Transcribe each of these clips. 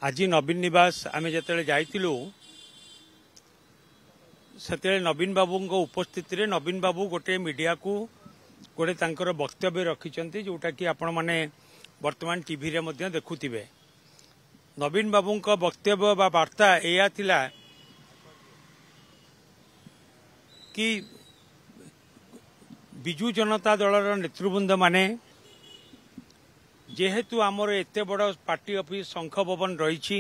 आज नवीन निवास आम जो जाइलु से नवीन बाबू उपस्थित रे नवीन बाबू गोटे मीडिया को गोटे तांकर वक्तव्य रखिंट जोटा कि आपण माने वर्तमान टीवी रे मध्य देखुथिबे। नवीन बाबू वक्तव्य बा वार्ता एया थिला कि बिजू जनता दलर नेतृवृंद माने जेहेतु आमर एते बड़ पार्टी ऑफिस शंख भवन रही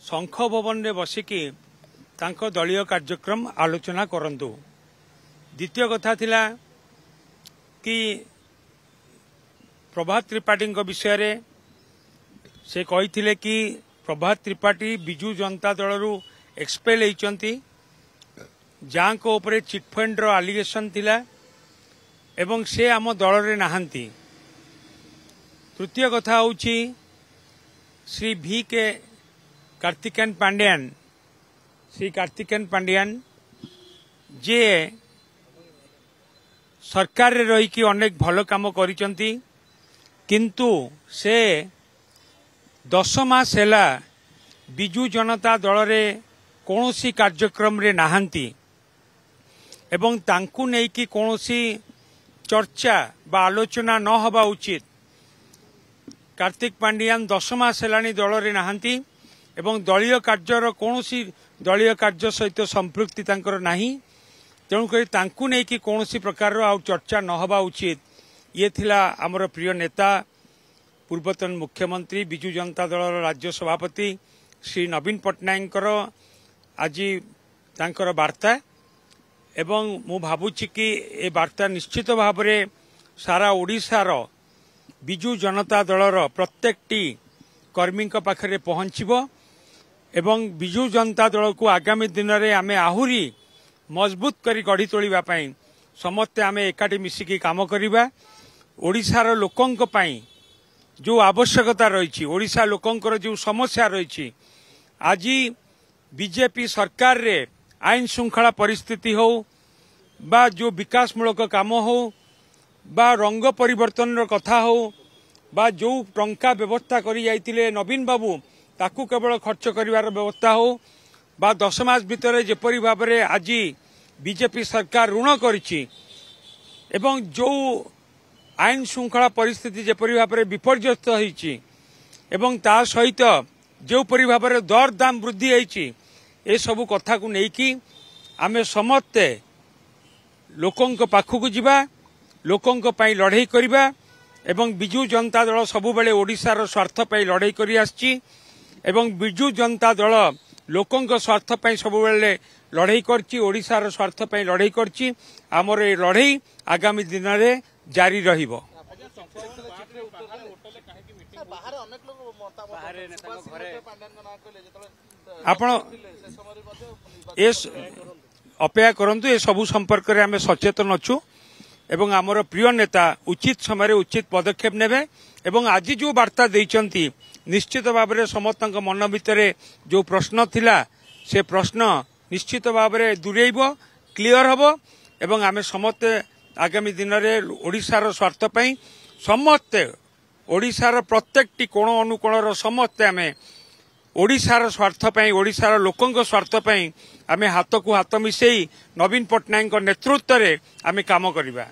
शंख भवन रे बसिकी तांको दलीय कार्यक्रम आलोचना करंतु। द्वितीय कथा थिला कि प्रभात त्रिपाठी विषय रे से कही कि प्रभात त्रिपाठी बिजू जनता दलरू एक्सपेल होती जहाँ को ऊपर चिटफंड रो आलिगेशन थिला एवं से आम दल रे नाहांती। तृतीय कथा होची श्री भी के कार्तिकेन पांड्यान श्री कार्तिकेन पांड्यान जे सरकार रे रही कि अनेक भल काम करिसंती किंतु से 10 मास हैला बिजू जनता दल रे कौनसी कार्यक्रम रे नाहांती एवं तांकु नै कि कौनसी चर्चा बा आलोचना न हवा उचित। कार्तिक पांड्यान 10 मास हैलानी दल रे नाहांती एवं दलीय कार्यर कौनसी दलीय कार्य सहित संपृक्ति तांकर नाही तेणुक तांकु नै कि कौनसी प्रकार आ चर्चा न हवा उचित। ये थिला हमर प्रिय नेता पूर्वतन मुख्यमंत्री बिजू जनता दल राज्य सभापति श्री नवीन पट्टनायक आज तांकर वार्ता एवं मु भाबुची कि ए वार्ता निश्चित भाव में सारा ओडिशार बिजू जनता दलर प्रत्येकटी कर्मी पाखरे पहुंचबो एवं बिजू जनता दल को आगामी दिन में आमे आहुरी मजबूत करी गढ़ी तोलिबा पई समस्ते आमे एकाठी मिसिकी काम करिबा। ओडिशार लोकंक पई जो आवश्यकता रही ओडिशा लोकंकर जो समस्या रही आज बीजेपी सरकार रे आईन श्रृंखला परिस्थिति हो बा जो विकासमूलक काम हो बा रंग परिवर्तन कथा हो बा जो टंका व्यवस्था करी जाइतिले नवीन बाबू ताकू केवल खर्च करिवार व्यवस्था हो बा 10 मास भितर जेपरी भाव में आज बीजेपी सरकार ऋण करिछि एवं जो आईन श्रृंखला परिस्थिति जेपरी भाव में विपर्यस्त होइछि एवं ता सहित जोपरी भाव में दर दाम वृद्धि होइछि ए सब कथा को लेकिन आमे समस्ते लोकंक पाखक जिबा लोकंक पई लड़ाई करिबा एवं बिजू जनता दल सबु बेले ओडिशार स्वार्थ पई लड़ाई करि आछि एवं बिजू जनता दल लोकंक स्वार्थ पई सबु बेले लड़ाई करछि ओडिशार स्वार्थ पई लड़ाई करछि। हमर ए लड़ाई आगामी दिन में जारी रहिबो। आपण अपेक्षा करंतु ए सबु संपर्क रे आमे सचेतन अछु एवं आमर प्रिय नेता उचित समय उचित पदक्षेप नेबे एवं आज जो वार्ता देइचंती निश्चित भाव में समस्त मन भितर जो प्रश्न थिला से प्रश्न निश्चित भाव में दूरेइबो क्लियर हबो एवं आमे समस्त आगामी दिन में ओडिशार स्वार्थ पई समस्ते ओडिशार प्रत्येकटी कोण अनुकोणर समस्ते आमे ओडिशार स्वार्थ पई ओडिशार लोकंक स्वार्थ पई आमे हाथ को हाथ मिसेई नवीन पट्टनायक नेतृत्व रे आमे काम करिबा।